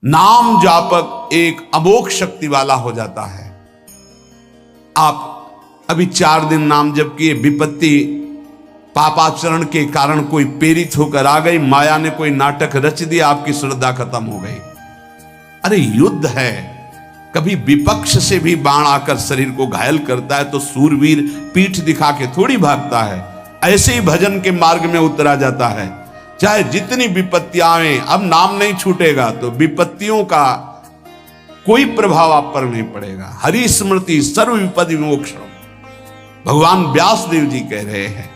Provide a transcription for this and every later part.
नाम जापक एक अमोघ शक्ति वाला हो जाता है। आप अभी 4 दिन नाम जप किए, विपत्ति पापाचरण के कारण कोई प्रेरित होकर आ गई, माया ने कोई नाटक रच दिया, आपकी श्रद्धा खत्म हो गई। अरे युद्ध है, कभी विपक्ष से भी बाण आकर शरीर को घायल करता है तो सूरवीर पीठ दिखा के थोड़ी भागता है। ऐसे ही भजन के मार्ग में उतरा जाता है, चाहे जितनी विपत्तियां आए, अब नाम नहीं छूटेगा तो विपत्तियों का कोई प्रभाव आप पर नहीं पड़ेगा। हरि स्मृति सर्व विपद विमोक्षण, भगवान व्यास देव जी कह रहे हैं।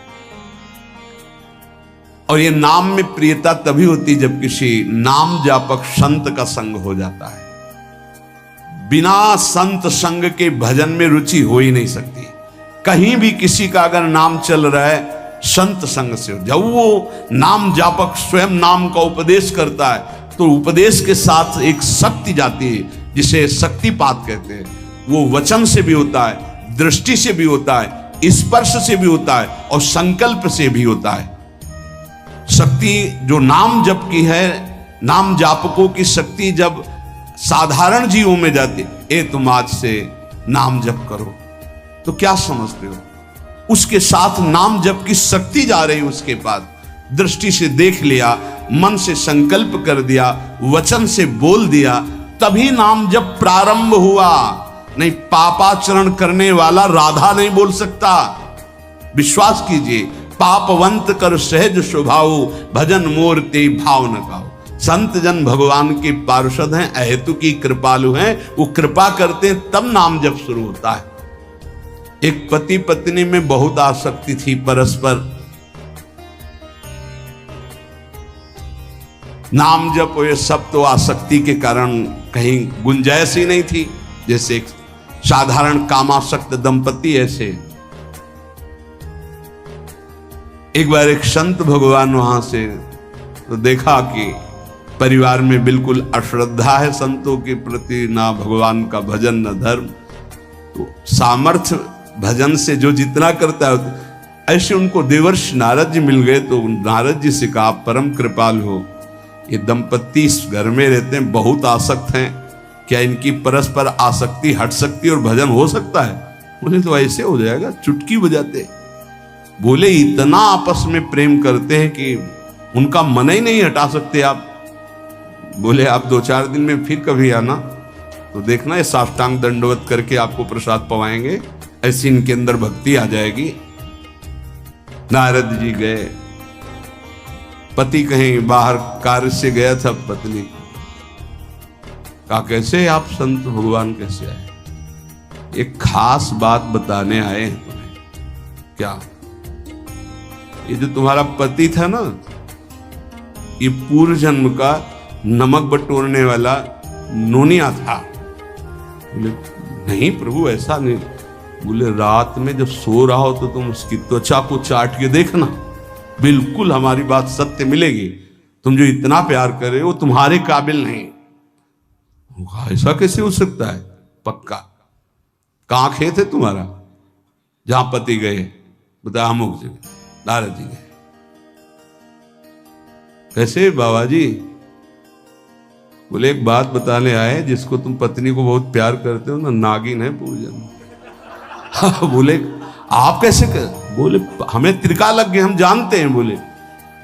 और ये नाम में प्रियता तभी होती जब किसी नाम जापक संत का संग हो जाता है। बिना संत संग के भजन में रुचि हो ही नहीं सकती। कहीं भी किसी का अगर नाम चल रहा है, संत संग से, जब वो नाम जापक स्वयं नाम का उपदेश करता है तो उपदेश के साथ एक शक्ति जाती है जिसे शक्तिपात कहते हैं। वो वचन से भी होता है, दृष्टि से भी होता है, स्पर्श से भी होता है और संकल्प से भी होता है। शक्ति जो नाम जप की है, नाम जापकों की शक्ति जब साधारण जीवों में जाती, ए तुम आज से नाम जप करो, तो क्या समझते हो? उसके साथ नाम जप की शक्ति जा रही उसके पास। दृष्टि से देख लिया, मन से संकल्प कर दिया, वचन से बोल दिया, तभी नाम जप प्रारंभ हुआ। नहीं, पापाचरण करने वाला राधा नहीं बोल सकता। विश्वास कीजिए, पापवंत कर सहज स्वभाव, भजन मोर ते भाव न गाओ। संत जन भगवान के पार्षद हैं, अहेतु की कृपालु हैं, वो कृपा करते हैं तब नाम जप शुरू होता है। एक पति पत्नी में बहुत आसक्ति थी परस्पर, नाम जप ये सब तो आसक्ति के कारण कहीं गुंजाइश ही नहीं थी। जैसे एक साधारण कामासक्त दंपति, ऐसे एक बार एक संत भगवान वहां से तो देखा कि परिवार में बिल्कुल अश्रद्धा है संतों के प्रति, ना भगवान का भजन न धर्म। तो सामर्थ्य भजन से जो जितना करता है, ऐसे उनको देवर्षि नारद जी मिल गए। तो नारद जी से कहा, परम कृपाल हो, ये दंपत्ति इस घर में रहते हैं, बहुत आसक्त हैं, क्या इनकी परस्पर आसक्ति हट सकती है और भजन हो सकता है? बोले तो ऐसे हो जाएगा, चुटकी बजाते। बोले इतना आपस में प्रेम करते हैं कि उनका मन ही नहीं हटा सकते आप। बोले आप 2-4 दिन में फिर कभी आना तो देखना, ये साष्टांग दंडवत करके आपको प्रसाद पवाएंगे, ऐसी इनके अंदर भक्ति आ जाएगी। नारद जी गए, पति कहीं बाहर कार्य से गया था, पत्नी कहा कैसे आप संत भगवान कैसे आए? एक खास बात बताने आए हैं तुम्हें। क्या? ये जो तुम्हारा पति था ना, ये पूर्व जन्म का नमक बटोरने वाला नोनिया था। बोले नहीं प्रभु, ऐसा नहीं। बोले रात में जब सो रहा हो तो तुम उसकी त्वचा को चाट के देखना, बिल्कुल हमारी बात सत्य मिलेगी। तुम जो इतना प्यार कर रहे हो तुम्हारे काबिल नहीं। ऐसा कैसे हो सकता है? पक्का। कहाँ खेत है तुम्हारा? जहां पति गए, बता अमुक जगह। नारद जी गए। कैसे बाबा जी? बोले एक बात बताने आए, जिसको तुम पत्नी को बहुत प्यार करते हो ना, नागिन है पूजन। बोले आप कैसे कर? बोले हमें त्रिका लग गए, हम जानते हैं।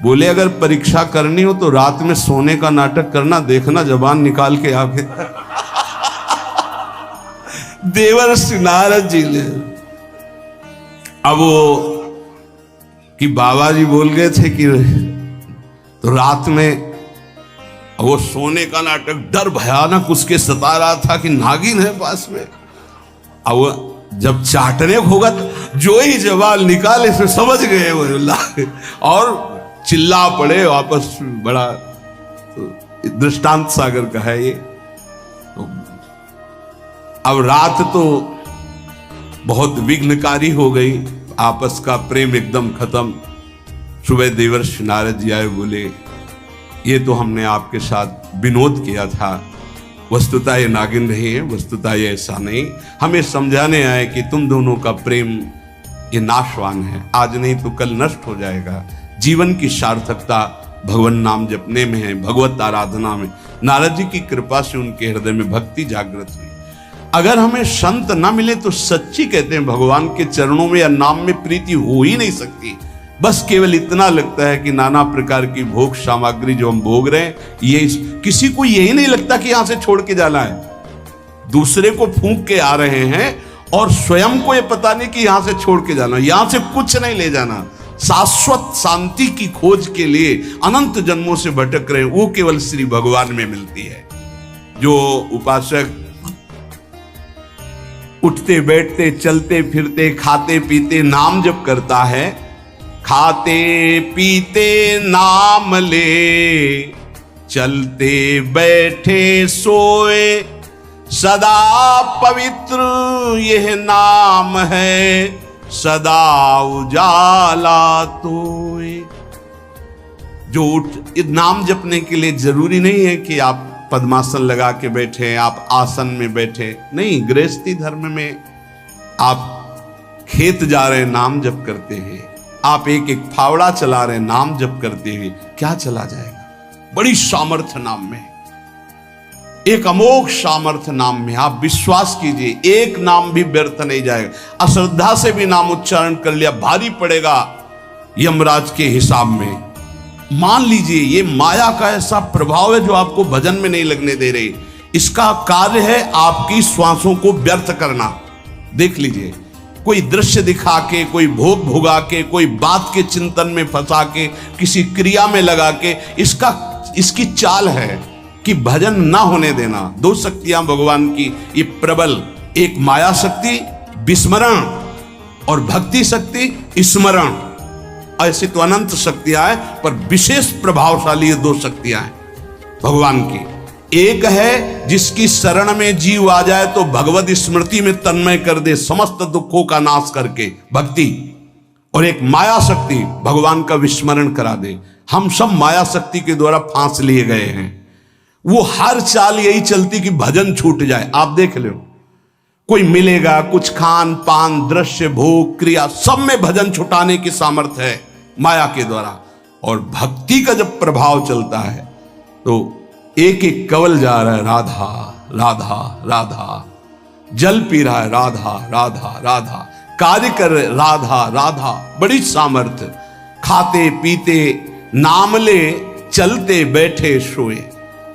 बोले अगर परीक्षा करनी हो तो रात में सोने का नाटक करना, देखना जबान निकाल के आगे। देवर्षि नारद जी ने, अब वो कि बाबा जी बोल गए थे कि तो रात में वो सोने का नाटक, डर भयानक उसके सता रहा था कि नागिन है पास में। अब वो जब चाटने होगा तो जो ही जवाब निकाले से समझ गए वो, और चिल्ला पड़े वापस। बड़ा तो दृष्टांत सागर का है ये। तो अब रात तो बहुत विघ्नकारी हो गई, आपस का प्रेम एकदम खत्म। सुबह देवर्षि नारद जी आए, बोले ये तो हमने आपके साथ विनोद किया था, वस्तुतः ये नागिन नहीं है, वस्तुतः ये ऐसा नहीं। हमें समझाने आए कि तुम दोनों का प्रेम ये नाशवान है, आज नहीं तो कल नष्ट हो जाएगा। जीवन की सार्थकता भगवान नाम जपने में है, भगवत आराधना में। नारद जी की कृपा से उनके हृदय में भक्ति जागृत हुई। अगर हमें संत ना मिले तो सच्ची कहते हैं भगवान के चरणों में या नाम में प्रीति हो ही नहीं सकती। बस केवल इतना लगता है कि नाना प्रकार की भोग सामग्री जो हम भोग रहे हैं, ये किसी को यही नहीं लगता कि यहां से छोड़ के जाना है। दूसरे को फूंक के आ रहे हैं और स्वयं को ये पता नहीं कि यहां से छोड़ के जाना, यहां से कुछ नहीं ले जाना। शाश्वत शांति की खोज के लिए अनंत जन्मों से भटक रहे हैं, वो केवल श्री भगवान में मिलती है। जो उपासक उठते बैठते चलते फिरते खाते पीते नाम जप करता है, खाते पीते नाम ले, चलते बैठे सोए, सदा पवित्र यह नाम है, सदा उजाला तोए। जो नाम जपने के लिए जरूरी नहीं है कि आप पद्मासन लगा के बैठे, आप आसन में बैठे, नहीं। गृहस्थी धर्म में आप खेत जा रहे हैं, नाम जप करते हैं। आप एक एक फावड़ा चला रहे हैं, नाम जप करते हुए, क्या चला जाएगा? बड़ी सामर्थ्य नाम में, एक अमोघ सामर्थ्य नाम में। आप विश्वास कीजिए, एक नाम भी व्यर्थ नहीं जाएगा। अश्रद्धा से भी नाम उच्चारण कर लिया, भारी पड़ेगा यमराज के हिसाब में। मान लीजिए ये माया का ऐसा प्रभाव है जो आपको भजन में नहीं लगने दे रही। इसका कार्य है आपकी श्वासों को व्यर्थ करना। देख लीजिए, कोई दृश्य दिखा के, कोई भोग भोगा के, कोई बात के चिंतन में फंसा के, किसी क्रिया में लगा के, इसकी चाल है कि भजन ना होने देना। दो शक्तियां भगवान की ये प्रबल, एक माया शक्ति विस्मरण और भक्ति शक्ति स्मरण। ऐसी तो अनंत शक्तियां हैं, पर विशेष प्रभावशाली ये दो शक्तियां हैं भगवान की। एक है जिसकी शरण में जीव आ जाए तो भगवत स्मृति में तन्मय कर दे, समस्त दुखों का नाश करके, भक्ति। और एक माया शक्ति भगवान का विस्मरण करा दे। हम सब माया शक्ति के द्वारा फांस लिए गए हैं। वो हर चाल यही चलती कि भजन छूट जाए। आप देख लो, कोई मिलेगा, कुछ खान पान दृश्य भोग क्रिया सब में भजन छुटाने की सामर्थ्य है माया के द्वारा। और भक्ति का जब प्रभाव चलता है तो एक एक कवल जा रहा है, राधा राधा राधा, जल पी रहा है, राधा राधा राधा, कार्य कर रहे, राधा राधा, बड़ी सामर्थ्य। खाते पीते नाम ले, चलते बैठे सोए।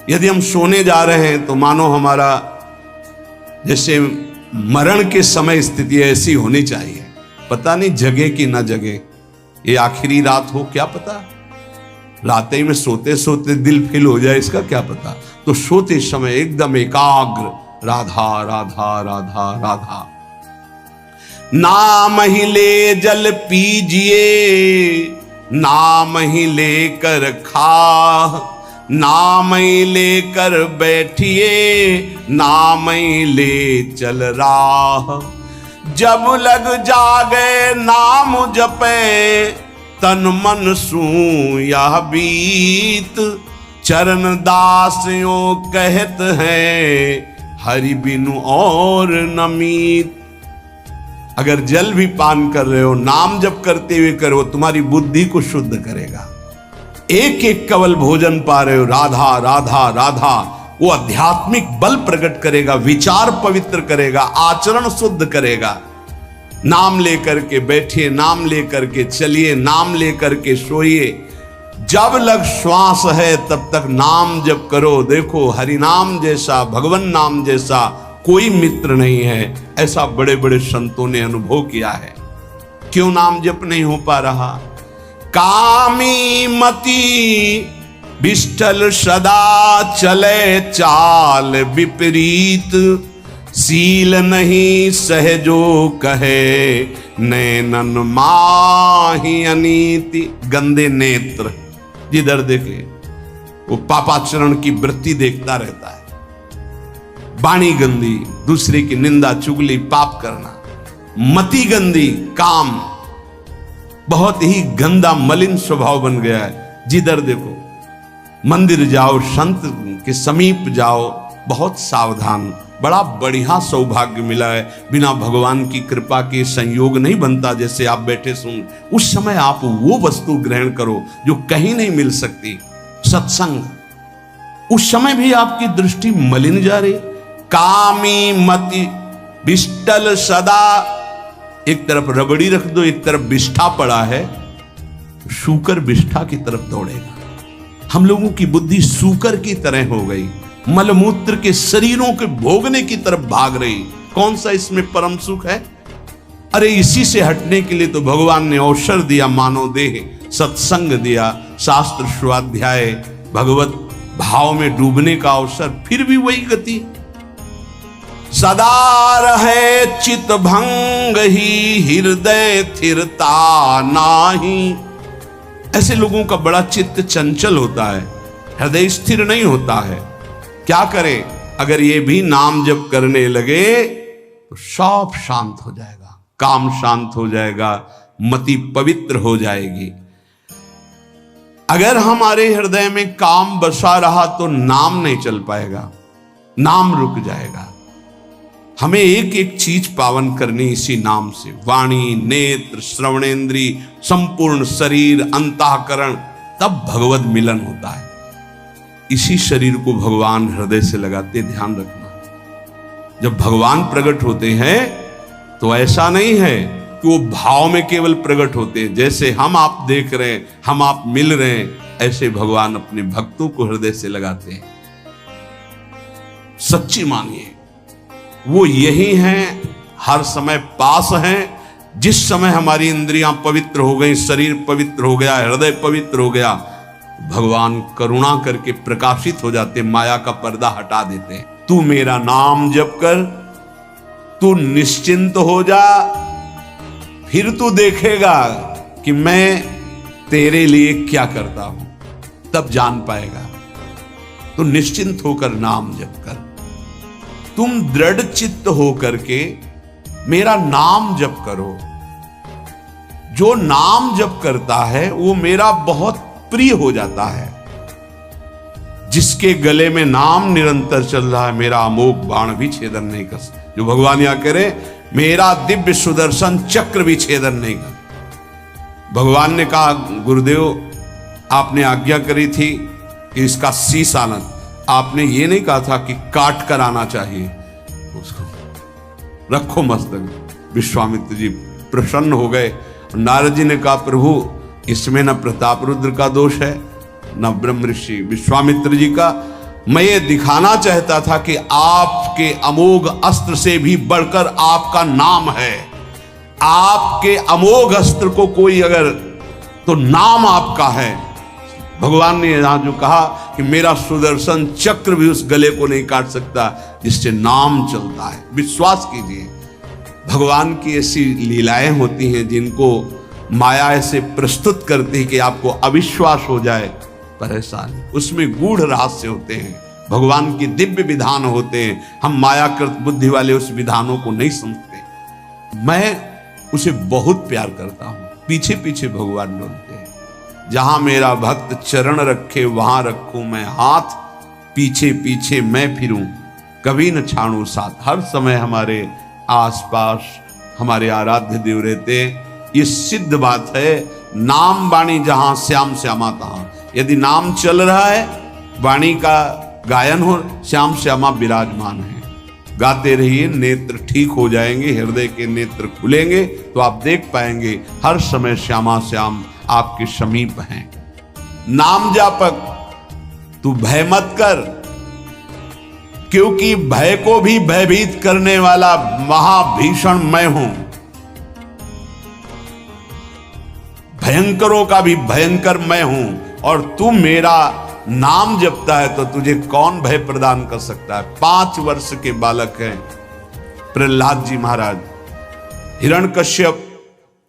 यदि हम सोने जा रहे हैं तो मानो हमारा जैसे मरण के समय स्थिति ऐसी होनी चाहिए। पता नहीं जगे कि ना जगे, ये आखिरी रात हो, क्या पता। रात ही में सोते सोते दिल फेल हो जाए, इसका क्या पता। तो सोते समय एकदम एकाग्र, राधा राधा राधा राधा। नाम ही ले जल पीजिए, नाम ही लेकर खा, नाम ही लेकर बैठिए, नाम ही ले चल राह। जब लग जागे नाम जपे, तन मन सू यह बीत, चरण दास यो कहत है, हरि बिनु और नमीत। अगर जल भी पान कर रहे हो, नाम जप करते हुए करो, तुम्हारी बुद्धि को शुद्ध करेगा। एक एक कवल भोजन पा रहे हो, राधा राधा राधा, वो आध्यात्मिक बल प्रकट करेगा, विचार पवित्र करेगा, आचरण शुद्ध करेगा। नाम लेकर के बैठिए, नाम लेकर के चलिए, नाम लेकर के सोइए। जब लग श्वास है तब तक नाम जप करो। देखो, हरि नाम जैसा, भगवान नाम जैसा कोई मित्र नहीं है, ऐसा बड़े बड़े संतों ने अनुभव किया है। क्यों नाम जप नहीं हो पा रहा? कामी मति विष्ठल सदा चले चाल विपरीत, सील नहीं सहजो कहे, नैनन माही अनीति। गंदे नेत्र, जिधर देखे वो पापाचरण की वृत्ति देखता रहता है। वाणी गंदी, दूसरे की निंदा चुगली पाप करना। मति गंदी, काम बहुत ही गंदा मलिन स्वभाव बन गया है। जिधर देखो, मंदिर जाओ, संत के समीप जाओ, बहुत सावधान, बड़ा बढ़िया सौभाग्य मिला है। बिना भगवान की कृपा के संयोग नहीं बनता। जैसे आप बैठे सुन, उस समय आप वो वस्तु ग्रहण करो जो कहीं नहीं मिल सकती, सत्संग। उस समय भी आपकी दृष्टि मलिन जा रही, कामी मति बिष्टल सदा, एक तरफ रबड़ी रख दो, एक तरफ बिष्ठा पड़ा है, शूकर बिष्ठा की तरफ दौड़ेगा। हम लोगों की बुद्धि शूकर की तरह हो गई, मलमूत्र के शरीरों के भोगने की तरफ भाग रही। कौन सा इसमें परम सुख है? अरे इसी से हटने के लिए तो भगवान ने अवसर दिया, मानव देह, सत्संग दिया, शास्त्र स्वाध्याय, भगवत भाव में डूबने का अवसर। फिर भी वही गति, सदा रहे चित भंग ही, हृदय स्थिरता नाही। ऐसे लोगों का बड़ा चित्त चंचल होता है, हृदय स्थिर नहीं होता है। क्या करें? अगर ये भी नाम जप करने लगे तो सब शांत हो जाएगा, काम शांत हो जाएगा, मति पवित्र हो जाएगी। अगर हमारे हृदय में काम बसा रहा तो नाम नहीं चल पाएगा, नाम रुक जाएगा। हमें एक एक चीज पावन करनी इसी नाम से, वाणी, नेत्र, श्रवणेन्द्री, संपूर्ण शरीर, अंतःकरण, तब भगवत मिलन होता है। इसी शरीर को भगवान हृदय से लगाते, ध्यान रखना। जब भगवान प्रकट होते हैं तो ऐसा नहीं है कि वो भाव में केवल प्रकट होते हैं। जैसे हम आप देख रहे हैं, हम आप मिल रहे हैं, ऐसे भगवान अपने भक्तों को हृदय से लगाते हैं। सच्ची मानिए, वो यही हैं, हर समय पास हैं। जिस समय हमारी इंद्रियां पवित्र हो गई, शरीर पवित्र हो गया, हृदय पवित्र हो गया, भगवान करुणा करके प्रकाशित हो जाते, माया का पर्दा हटा देते हैं। तू मेरा नाम जप कर, तू निश्चिंत हो जा, फिर तू देखेगा कि मैं तेरे लिए क्या करता हूं, तब जान पाएगा। तो निश्चिंत होकर नाम जप कर, तुम दृढ़ चित्त होकर के मेरा नाम जप करो। जो नाम जप करता है वो मेरा बहुत प्रिय हो जाता है। जिसके गले में नाम निरंतर चल रहा है, मेरा अमोघ बाण भी छेदन नहीं कर सकता। जो भगवान यहां करे, मेरा दिव्य सुदर्शन चक्र भी छेदन नहीं कर। भगवान ने कहा, गुरुदेव आपने आज्ञा करी थी कि इसका शीश आना, आपने ये नहीं कहा था कि काट कर आना चाहिए, उसको रखो मस्तक। विश्वामित्र जी प्रसन्न हो गए। नारद जी ने कहा, प्रभु इसमें न प्रताप रुद्र का दोष है, न ब्रह्म ऋषि विश्वामित्र जी का। मैं ये दिखाना चाहता था कि आपके अमोघ अस्त्र से भी बढ़कर आपका नाम है। आपके अमोघ अस्त्र को कोई अगर, तो नाम आपका है। भगवान ने यहां जो कहा कि मेरा सुदर्शन चक्र भी उस गले को नहीं काट सकता जिससे नाम चलता है। विश्वास कीजिए, भगवान की ऐसी लीलाएं होती हैं जिनको माया ऐसे प्रस्तुत करती है कि आपको अविश्वास हो जाए, पर ऐसा नहीं। उसमें गूढ़ रहस्य होते हैं, भगवान की दिव्य विधान होते हैं। हम मायाकृत बुद्धि वाले उस विधानों को नहीं समझते। मैं उसे बहुत प्यार करता हूं, पीछे पीछे भगवान डोलते हैं। जहां मेरा भक्त चरण रखे वहां रखूं मैं हाथ, पीछे पीछे मैं फिरूं, कभी न छाड़ू साथ। हर समय हमारे आसपास हमारे आराध्य देव रहते हैं। ये सिद्ध बात है। नाम वाणी जहां, श्याम श्यामा तहां। यदि नाम चल रहा है, वाणी का गायन हो, श्याम श्यामा विराजमान है। गाते रहिए, नेत्र ठीक हो जाएंगे, हृदय के नेत्र खुलेंगे तो आप देख पाएंगे हर समय श्यामा श्याम आपके समीप हैं। नाम जापक, तू भय मत कर, क्योंकि भय को भी भयभीत करने वाला महाभीषण मैं हूं। भयंकरों का भी भयंकर मैं हूं, और तू मेरा नाम जपता है तो तुझे कौन भय प्रदान कर सकता है। 5 वर्ष के बालक हैं प्रहलाद जी महाराज। हिरण्यकश्यप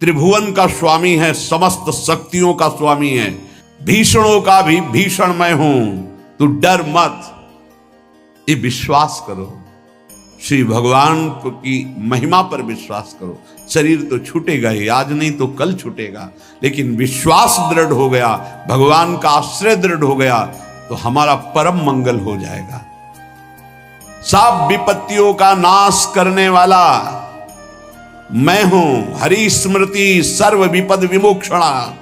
त्रिभुवन का स्वामी है, समस्त शक्तियों का स्वामी है। भीषणों का भी भीषण मैं हूं, तू डर मत। ये विश्वास करो, श्री भगवान की महिमा पर विश्वास करो। शरीर तो छूटेगा ही, आज नहीं तो कल छूटेगा, लेकिन विश्वास दृढ़ हो गया, भगवान का आश्रय दृढ़ हो गया तो हमारा परम मंगल हो जाएगा। सब विपत्तियों का नाश करने वाला मैं हूं। हरि स्मृति सर्व विपद विमोक्षणा।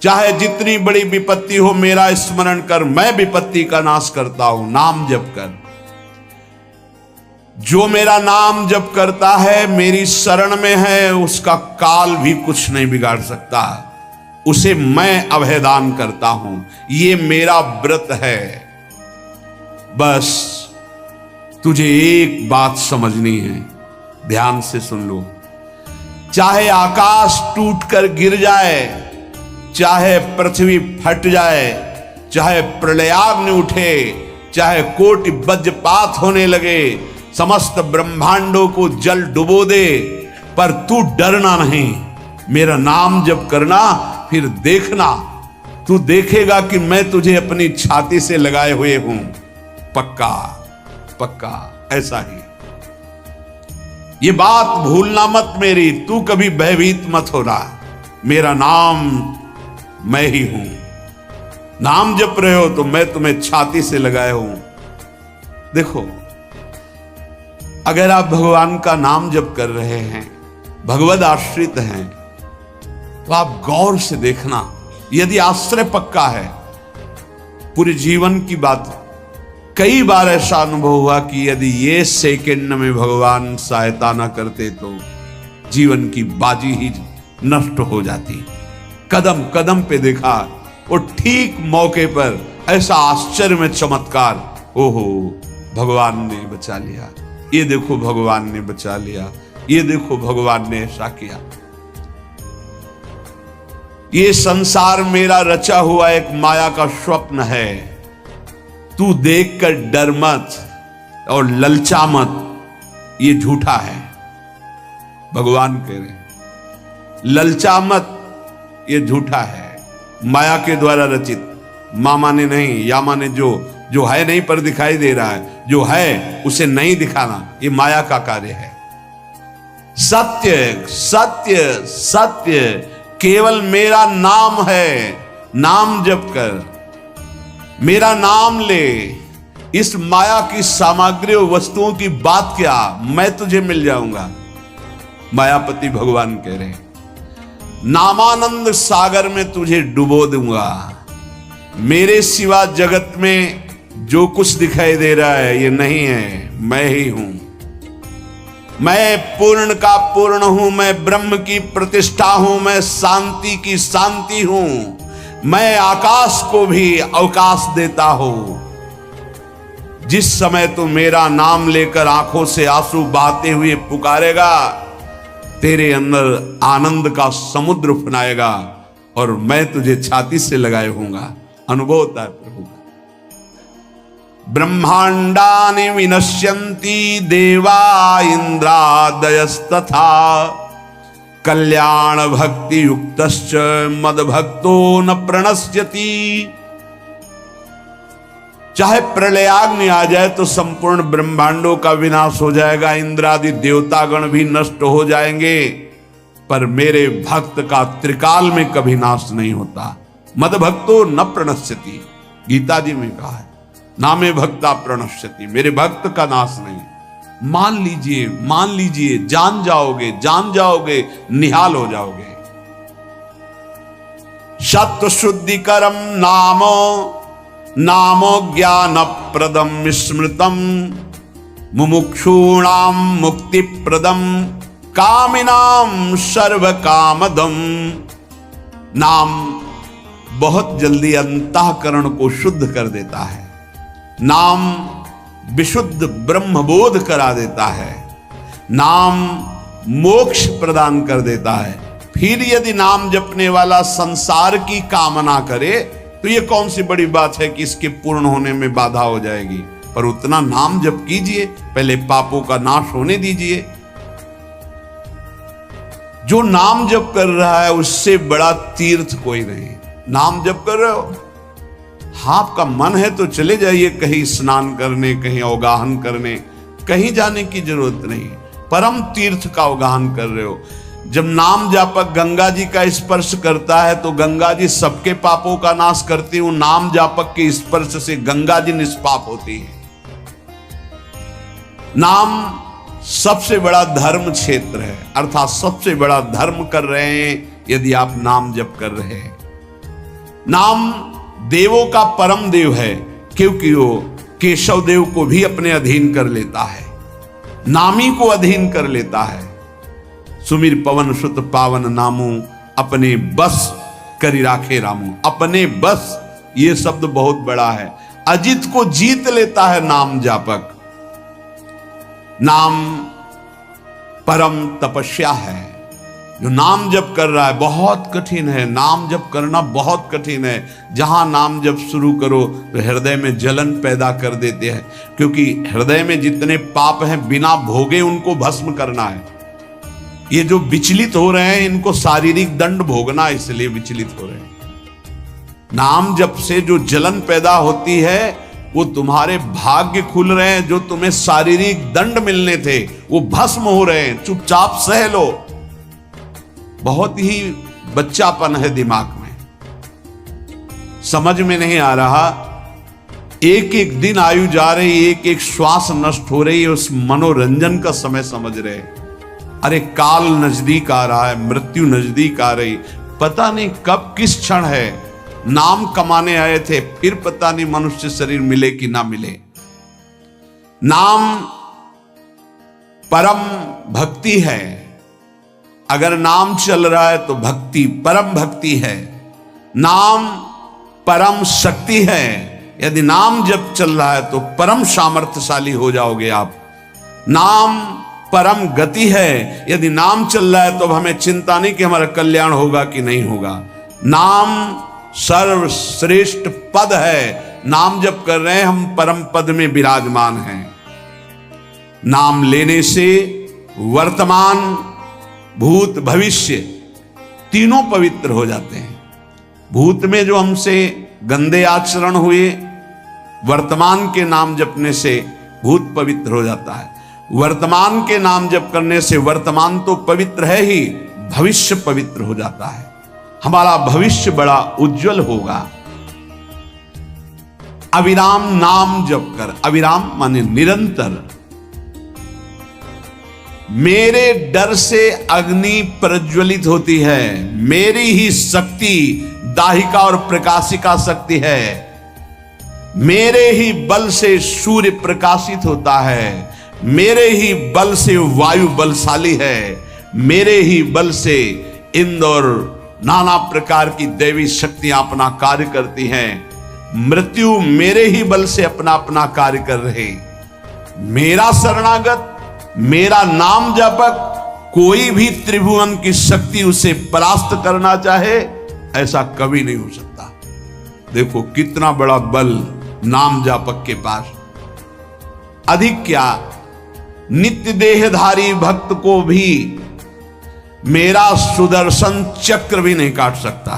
चाहे जितनी बड़ी विपत्ति हो मेरा स्मरण कर, मैं विपत्ति का नाश करता हूं। नाम जप कर। जो मेरा नाम जप करता है, मेरी शरण में है, उसका काल भी कुछ नहीं बिगाड़ सकता। उसे मैं अभयदान करता हूं। ये मेरा व्रत है। बस तुझे एक बात समझनी है, ध्यान से सुन लो। चाहे आकाश टूटकर गिर जाए, चाहे पृथ्वी फट जाए, चाहे प्रलयाग्नि उठे, चाहे कोटि वज्रपात होने लगे, समस्त ब्रह्मांडों को जल डुबो दे, पर तू डरना नहीं। मेरा नाम जप करना, फिर देखना, तू देखेगा कि मैं तुझे अपनी छाती से लगाए हुए हूं। पक्का पक्का ऐसा ही। ये बात भूलना मत मेरी। तू कभी भयभीत मत होना। मेरा नाम मैं ही हूं। नाम जप रहे हो तो मैं तुम्हें छाती से लगाए हूं। देखो, अगर आप भगवान का नाम जप कर रहे हैं, भगवद आश्रित हैं, तो आप गौर से देखना। यदि आश्रय पक्का है, पूरे जीवन की बात, कई बार ऐसा अनुभव हुआ कि यदि ये सेकंड में भगवान सहायता न करते तो जीवन की बाजी ही नष्ट हो जाती। कदम कदम पे देखा, वो ठीक मौके पर ऐसा आश्चर्य में चमत्कार। ओहो, भगवान ने बचा लिया। ये देखो भगवान ने बचा लिया। ये देखो भगवान ने ऐसा किया। ये संसार मेरा रचा हुआ एक माया का स्वप्न है। तू देखकर डर मत और ललचा मत। ये झूठा है। भगवान कह रहे, ललचा मत, ये झूठा है। माया के द्वारा रचित। मामा ने नहीं, यामा ने जो है नहीं पर दिखाई दे रहा है, जो है उसे नहीं दिखाना, ये माया का कार्य है। सत्य सत्य सत्य केवल मेरा नाम है। नाम जप कर, मेरा नाम ले। इस माया की सामग्री और वस्तुओं की बात क्या, मैं तुझे मिल जाऊंगा। मायापति भगवान कह रहे, नामानंद सागर में तुझे डुबो दूंगा। मेरे सिवा जगत में जो कुछ दिखाई दे रहा है ये नहीं है, मैं ही हूं। मैं पूर्ण का पूर्ण हूं। मैं ब्रह्म की प्रतिष्ठा हूं। मैं शांति की शांति हूं। मैं आकाश को भी अवकाश देता हूं। जिस समय तू मेरा नाम लेकर आंखों से आंसू बहाते हुए पुकारेगा, तेरे अंदर आनंद का समुद्र उफनाएगा और मैं तुझे छाती से लगाए होऊंगा। अनुभव होता है प्रभु का। ब्रह्मांडानि विनश्यन्ति देवा इंद्रादयस्तथा कल्याण भक्ति युक्तश्च मद भक्तो न प्रणश्यति। चाहे प्रलयाग्नि आ जाए तो संपूर्ण ब्रह्मांडों का विनाश हो जाएगा, इंद्रादि देवतागण भी नष्ट हो जाएंगे, पर मेरे भक्त का त्रिकाल में कभी नाश नहीं होता। मद भक्तो न प्रणश्यति, गीता जी में कहा है, नामे भक्ता प्रणश्यति, मेरे भक्त का नाश नहीं। मान लीजिए, मान लीजिए, जान जाओगे, निहाल हो जाओगे। सत्व शुद्धिकरम नामो ज्ञान प्रदम स्मृतम मुमुक्षूणाम मुक्ति प्रदम कामिनाम सर्व कामदम। नाम बहुत जल्दी अंतःकरण को शुद्ध कर देता है। नाम विशुद्ध ब्रह्मबोध करा देता है। नाम मोक्ष प्रदान कर देता है। फिर यदि नाम जपने वाला संसार की कामना करे तो ये कौन सी बड़ी बात है कि इसके पूर्ण होने में बाधा हो जाएगी। पर उतना नाम जप कीजिए, पहले पापों का नाश होने दीजिए। जो नाम जप कर रहा है उससे बड़ा तीर्थ कोई नहीं। नाम जप कर रहे हो, आपका मन है तो चले जाइए कहीं स्नान करने, कहीं अवगाहन करने, कहीं जाने की जरूरत नहीं। परम तीर्थ का अवगाहन कर रहे हो। जब नाम जापक गंगा जी का स्पर्श करता है तो गंगा जी सबके पापों का नाश करती हूं। नाम जापक के स्पर्श से गंगा जी निष्पाप होती है। नाम सबसे बड़ा धर्म क्षेत्र है, अर्थात सबसे बड़ा धर्म कर रहे हैं यदि आप नाम जप कर रहे हैं। नाम देवों का परम देव है, क्योंकि वो केशव देव को भी अपने अधीन कर लेता है, नामी को अधीन कर लेता है। सुमिर पवन सुत पावन नामू, अपने बस करी राखे रामू। अपने बस, ये शब्द बहुत बड़ा है। अजित को जीत लेता है नाम जापक। नाम परम तपस्या है। जो नाम जप कर रहा है बहुत कठिन है, नाम जप करना बहुत कठिन है। जहां नाम जप शुरू करो तो हृदय में जलन पैदा कर देते हैं, क्योंकि हृदय में जितने पाप हैं बिना भोगे उनको भस्म करना है। ये जो विचलित हो रहे हैं इनको शारीरिक दंड भोगना, इसलिए विचलित हो रहे हैं। नाम जप से जो जलन पैदा होती है वो तुम्हारे भाग्य खुल रहे हैं, जो तुम्हें शारीरिक दंड मिलने थे वो भस्म हो रहे हैं। चुपचाप सह लो। बहुत ही बच्चापन है दिमाग में, समझ में नहीं आ रहा। एक एक दिन आयु जा रही, एक एक श्वास नष्ट हो रही है, उस मनोरंजन का समय समझ रहे। अरे काल नजदीक आ रहा है, मृत्यु नजदीक आ रही, पता नहीं कब किस क्षण है। नाम कमाने आए थे, फिर पता नहीं मनुष्य शरीर मिले कि ना मिले। नाम परम भक्ति है। अगर नाम चल रहा है तो भक्ति परम भक्ति है। नाम परम शक्ति है। यदि नाम जब चल रहा है तो परम सामर्थ्यशाली हो जाओगे आप। नाम परम गति है। यदि नाम चल रहा है तो हमें चिंता नहीं कि हमारा कल्याण होगा कि नहीं होगा। नाम सर्वश्रेष्ठ पद है। नाम जप कर रहे हैं हम, परम पद में विराजमान हैं। नाम लेने से वर्तमान, भूत, भविष्य तीनों पवित्र हो जाते हैं। भूत में जो हमसे गंदे आचरण हुए, वर्तमान के नाम जपने से भूत पवित्र हो जाता है। वर्तमान के नाम जप करने से वर्तमान तो पवित्र है ही, भविष्य पवित्र हो जाता है। हमारा भविष्य बड़ा उज्जवल होगा। अविराम नाम जप कर, अविराम माने निरंतर। मेरे डर से अग्नि प्रज्वलित होती है, मेरी ही शक्ति दाहिका और प्रकाशिका शक्ति है। मेरे ही बल से सूर्य प्रकाशित होता है, मेरे ही बल से वायु बलशाली है, मेरे ही बल से इंद्र और नाना प्रकार की दैवी शक्तियां अपना कार्य करती हैं। मृत्यु मेरे ही बल से अपना अपना कार्य कर रहे। मेरा शरणागत, मेरा नाम जापक, कोई भी त्रिभुवन की शक्ति उसे परास्त करना चाहे ऐसा कभी नहीं हो सकता। देखो कितना बड़ा बल नाम जापक के पास। अधिक क्या, नित्य देहधारी भक्त को भी मेरा सुदर्शन चक्र भी नहीं काट सकता।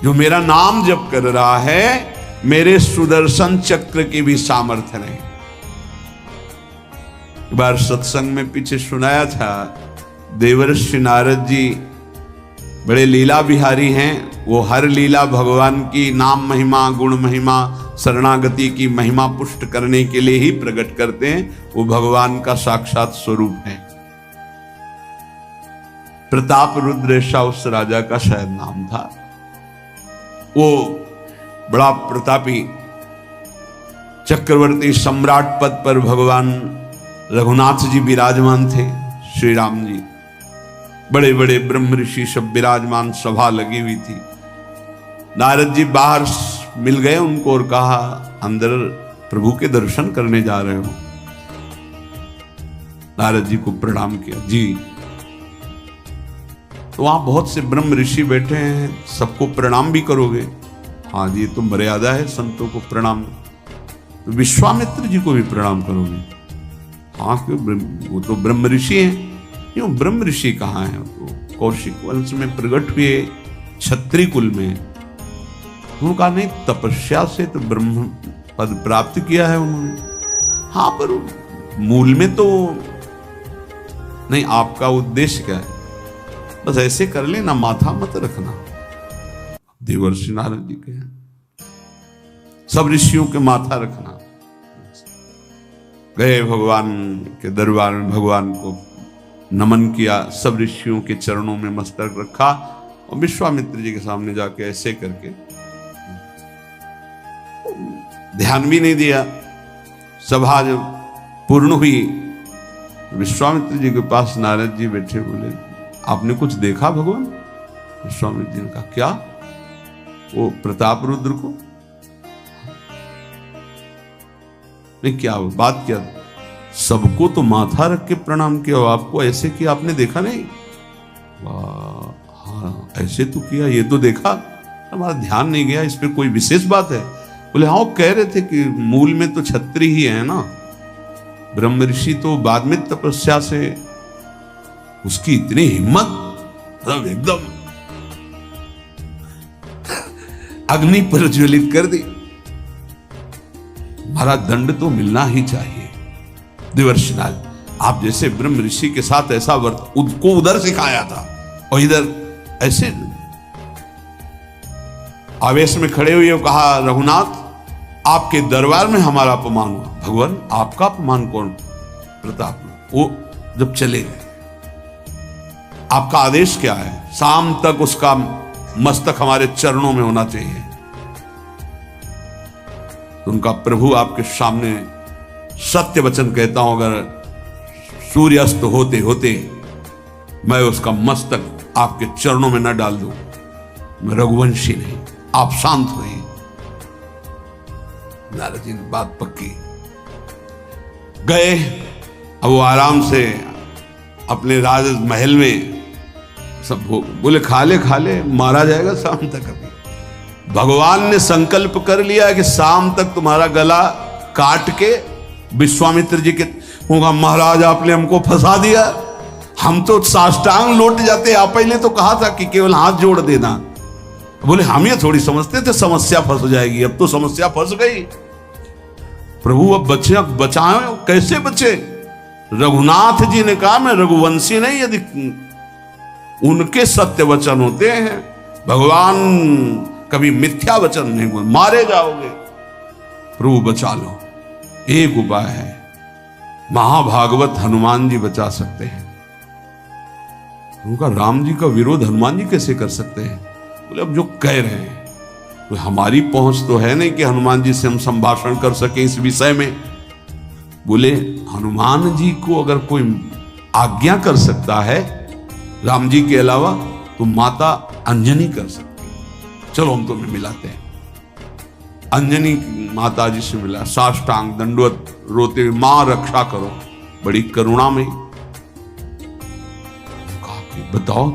जो मेरा नाम जप कर रहा है, मेरे सुदर्शन चक्र की भी सामर्थ्य नहीं। एक बार सत्संग में पीछे सुनाया था, देवर्षि नारद जी बड़े लीला बिहारी हैं। वो हर लीला भगवान की नाम महिमा, गुण महिमा, शरणागति की महिमा पुष्ट करने के लिए ही प्रकट करते हैं। वो भगवान का साक्षात स्वरूप है। प्रताप रुद्र ऐसा उस राजा का शायद नाम था। वो बड़ा प्रतापी चक्रवर्ती सम्राट पद पर भगवान रघुनाथ जी विराजमान थे। श्री राम जी, बड़े बड़े ब्रह्म ऋषि सब विराजमान, सभा लगी हुई थी। नारद जी बाहर मिल गए उनको और कहा, अंदर प्रभु के दर्शन करने जा रहे हो। नारद जी को प्रणाम किया। जी। तो वहां बहुत से ब्रह्म ऋषि बैठे हैं, सबको प्रणाम भी करोगे? हाँ जी, तो मर्यादा है संतों को प्रणाम। तो विश्वामित्र जी को भी प्रणाम करोगे? हाँ, क्यों, वो तो ब्रह्म ऋषि हैं। क्यों, ब्रह्म ऋषि कहाँ हैं? तो कौशिक वंश में प्रकट हुए, क्षत्रिय कुल में। उन्होंने कहा नहीं, तपस्या से तो ब्रह्म पद प्राप्त किया है उन्होंने। हाँ, पर मूल में तो नहीं। आपका उद्देश्य क्या है? बस ऐसे कर लेना, माथा मत रखना। देवर्षि नारद जी के सब ऋषियों के माथा रखना। गए भगवान के दरबार में, भगवान को नमन किया, सब ऋषियों के चरणों में मस्तक रखा और विश्वामित्र जी के सामने जाके ऐसे करके ध्यान भी नहीं दिया। सभा जब पूर्ण हुई, विश्वामित्र जी के पास नारद जी बैठे, बोले आपने कुछ देखा भगवान? विश्वामित्र जी ने कहा क्या? वो प्रताप रुद्र को? नहीं, क्या बात क्या? सबको तो माथा रख के प्रणाम किया, आपको ऐसे किया, आपने देखा नहीं? वाह, हाँ ऐसे तो किया, ये तो देखा, हमारा ध्यान नहीं गया, इस पर कोई विशेष बात है? बोले हाँ, वो कह रहे थे कि मूल में तो छत्री ही है ना, ब्रह्म ऋषि तो बाद में तपस्या से, उसकी इतनी हिम्मत, मतलब एकदम अग्नि प्रज्वलित कर दी। हमारा दंड तो मिलना ही चाहिए। देवर्षिनाथ, आप जैसे ब्रह्म ऋषि के साथ ऐसा उसको उधर सिखाया था और इधर ऐसे आवेश में खड़े हुए कहा, रघुनाथ आपके दरबार में हमारा अपमान हुआ। भगवान आपका अपमान कौन? प्रताप। वो जब चले गए, आपका आदेश क्या है? शाम तक उसका मस्तक हमारे चरणों में होना चाहिए। तो उनका प्रभु आपके सामने सत्य वचन कहता हूं, अगर सूर्यास्त होते होते मैं उसका मस्तक आपके चरणों में न डाल दूं, मैं रघुवंशी नहीं। आप शांत हुए। नारद जी ने बात पक्की। गए, अब वो आराम से अपने राज महल में सब बोले खा ले, मारा जाएगा शाम तक। अभी भगवान ने संकल्प कर लिया कि शाम तक तुम्हारा गला काट के विश्वामित्र जी के होगा, महाराज आपने हमको फंसा दिया, हम तो साष्टांग लौट जाते, आप पहले तो कहा था कि केवल हाथ जोड़ देना। बोले हम ये थोड़ी समझते थे समस्या फंस जाएगी, अब तो समस्या फंस गई। प्रभु अब बचाए, कैसे बचे? रघुनाथ जी ने कहा मैं रघुवंशी नहीं, यदि उनके सत्य वचन होते हैं, भगवान कभी मिथ्या वचन नहीं बोल, मारे जाओगे। प्रभु बचा लो। एक उपाय है, महाभागवत हनुमान जी बचा सकते हैं। उनका राम जी का विरोध हनुमान जी कैसे कर सकते हैं? बोले अब जो कह रहे हैं तो हमारी पहुंच तो है नहीं कि हनुमान जी से हम संभाषण कर सके इस विषय में। बोले हनुमान जी को अगर कोई आज्ञा कर सकता है राम जी के अलावा, तो माता अंजनी कर सकती है। चलो हम तुम्हें मिलाते हैं। अंजनी माता जी से मिला, साष्टांग दंडवत रोते हुए, मां रक्षा करो, बड़ी करुणा में। कहा कि बताओ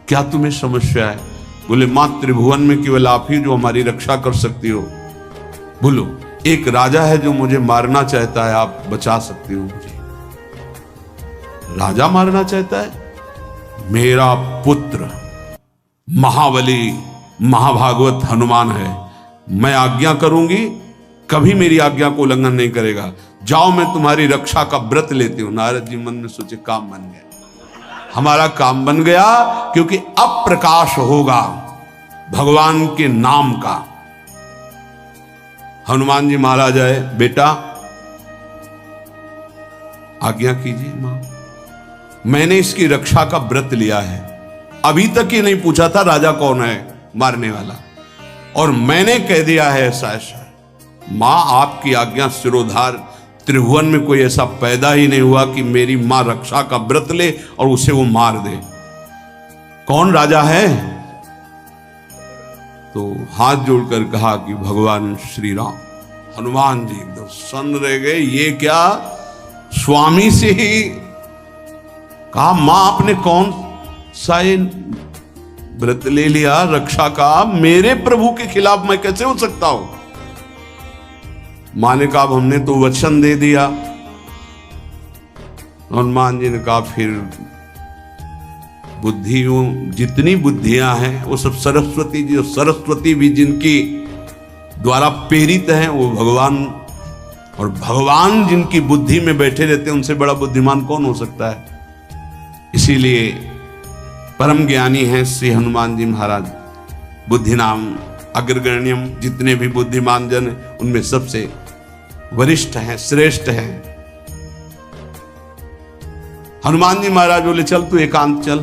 क्या तुम्हें समस्या है? बोले मां त्रिभुवन में केवल आप ही जो हमारी रक्षा कर सकती हो। बोलो, एक राजा है जो मुझे मारना चाहता है, आप बचा सकती हो मुझे? राजा मारना चाहता है? मेरा पुत्र महाबली महाभागवत हनुमान है, मैं आज्ञा करूंगी, कभी मेरी आज्ञा को उल्लंघन नहीं करेगा। जाओ मैं तुम्हारी रक्षा का व्रत लेती हूं। नारद जी मन में सोचे काम बन गया, हमारा काम बन गया, क्योंकि अब प्रकाश होगा भगवान के नाम का। हनुमान जी महाराज आए, बेटा आज्ञा कीजिए मां, मैंने इसकी रक्षा का व्रत लिया है। अभी तक ये नहीं पूछा था राजा कौन है मारने वाला, और मैंने कह दिया है ऐसा ऐसा। मां आपकी आज्ञा सिरोधार, त्रिभुवन में कोई ऐसा पैदा ही नहीं हुआ कि मेरी मां रक्षा का व्रत ले और उसे वो मार दे। कौन राजा है? तो हाथ जोड़कर कहा कि भगवान श्री राम। हनुमान जी एकदम सन्न रह गए, ये क्या? स्वामी से ही कहा, मां आपने कौन सा व्रत ले लिया रक्षा का? मेरे प्रभु के खिलाफ मैं कैसे हो सकता हूं? मां ने कहा हमने तो वचन दे दिया। हनुमान जी ने कहा फिर बुद्धियों जितनी बुद्धियां हैं वो सब सरस्वती जी, सरस्वती भी जिनकी द्वारा प्रेरित हैं वो भगवान, और भगवान जिनकी बुद्धि में बैठे रहते हैं उनसे बड़ा बुद्धिमान कौन हो सकता है? इसीलिए परम ज्ञानी हैं श्री हनुमान जी महाराज। बुद्धि नाम अग्रगण्यम, जितने भी बुद्धिमान जन उनमें सबसे वरिष्ठ हैं, श्रेष्ठ हैं। हनुमान जी महाराज बोले चल तू एकांत चल।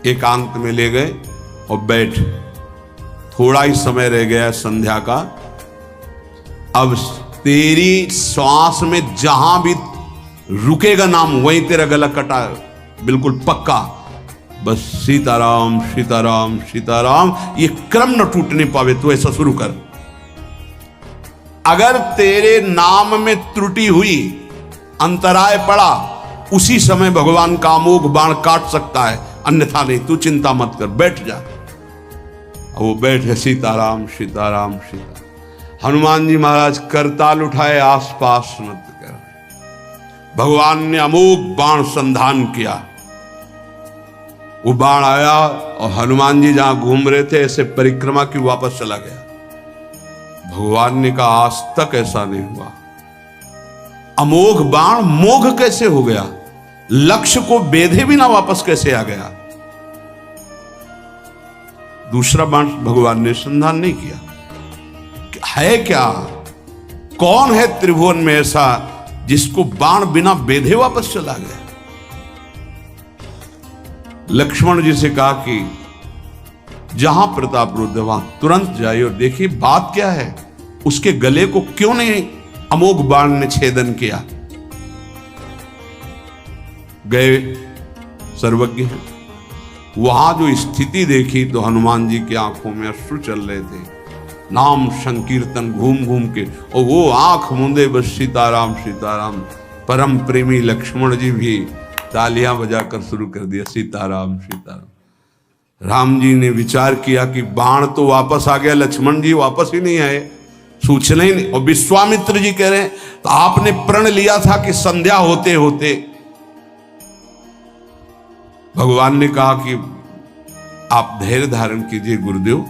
एकांत में ले गए और बैठ। थोड़ा ही समय रह गया संध्या का। अब तेरी श्वास में जहां भी रुकेगा नाम वहीं तेरा गला कटा, बिल्कुल पक्का। बस सीताराम सीताराम सीताराम, ये क्रम न टूटने पावे तो ऐसा शुरू कर। अगर तेरे नाम में त्रुटि हुई, अंतराय पड़ा, उसी समय भगवान का अमोघ बाण काट सकता है, अन्यथा नहीं। तू चिंता मत कर, बैठ जा। वो बैठ गए। सीताराम सीताराम सीताराम। हनुमान जी महाराज करताल उठाए, आसपास मत कर। भगवान ने अमोघ बाण संधान किया। वो बाण आया और हनुमान जी जहां घूम रहे थे ऐसे परिक्रमा की वापस चला गया। भगवान ने कहा आज तक ऐसा नहीं हुआ। अमोघ बाण मोघ कैसे हो गया? लक्ष्य को बेधे बिना वापस कैसे आ गया? दूसरा बाण भगवान ने संधान नहीं किया। है क्या? कौन है त्रिभुवन में ऐसा जिसको बाण बिना बेधे वापस चला गया? लक्ष्मण जी से कहा कि जहां प्रताप रुद्र वहां तुरंत जाइए और देखिए बात क्या है। उसके गले को क्यों नहीं अमोघ बाण ने छेदन किया? गए, सर्वज्ञ हैं। वहां जो स्थिति देखी तो हनुमान जी की आंखों में अश्रु चल रहे थे। नाम संकीर्तन घूम घूम के, और वो आंख मूंदे बस सीताराम सीताराम। परम प्रेमी लक्ष्मण जी भी तालियां बजाकर शुरू कर दिया, सीताराम सीताराम। राम जी ने विचार किया कि बाण तो वापस आ गया, लक्ष्मण जी वापस ही नहीं आए, सूचना ही नहीं। और विश्वामित्र जी कह रहे हैं तो आपने प्रण लिया था कि संध्या होते होते। भगवान ने कहा कि आप धैर्य धारण कीजिए गुरुदेव,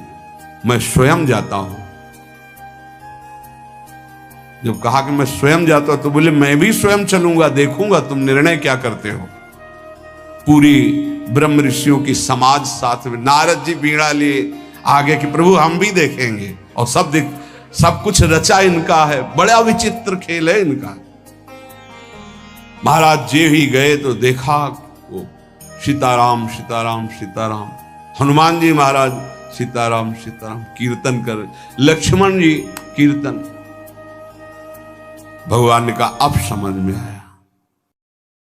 मैं स्वयं जाता हूं। जब कहा कि मैं स्वयं जाता हूं तो बोले मैं भी स्वयं चलूंगा, देखूंगा तुम निर्णय क्या करते हो। पूरी ब्रह्म ऋषियों की समाज साथ में, नारद जी बीड़ा लिए आगे कि प्रभु हम भी देखेंगे। और सब कुछ रचा इनका है, बड़ा विचित्र खेल है इनका। महाराज जी ही गए तो देखा वो सीताराम सीताराम सीताराम। हनुमान जी महाराज सीताराम सीताराम कीर्तन कर, लक्ष्मण जी कीर्तन। भगवान ने कहा अब समझ में आया।